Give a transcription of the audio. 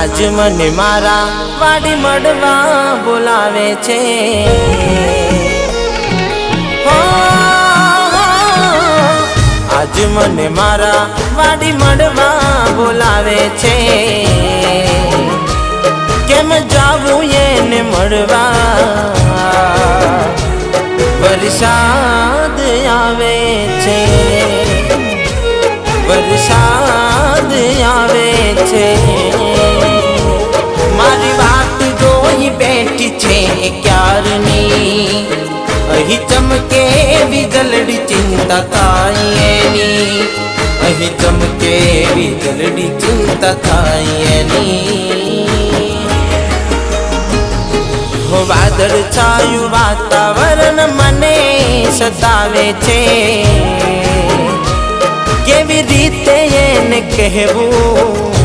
આજ મને મારા વાડી મળવા બોલાવે છે આજ મને મારા વાડી મળવા બોલાવે છે કેમ જાવું એને મળવા વરસાદ આવે છે વરસાદ આવે છે મારી વાત જોઈ બેઠી છે ક્યારની અહીં ચમકે વીજળી ચિંતા થાય એની અહીં ચમકે વીજળી ચિંતા થાય એની વાદળ છાયું વાતાવરણ મને સતાવે છે કેવી રીતે એને કહેવું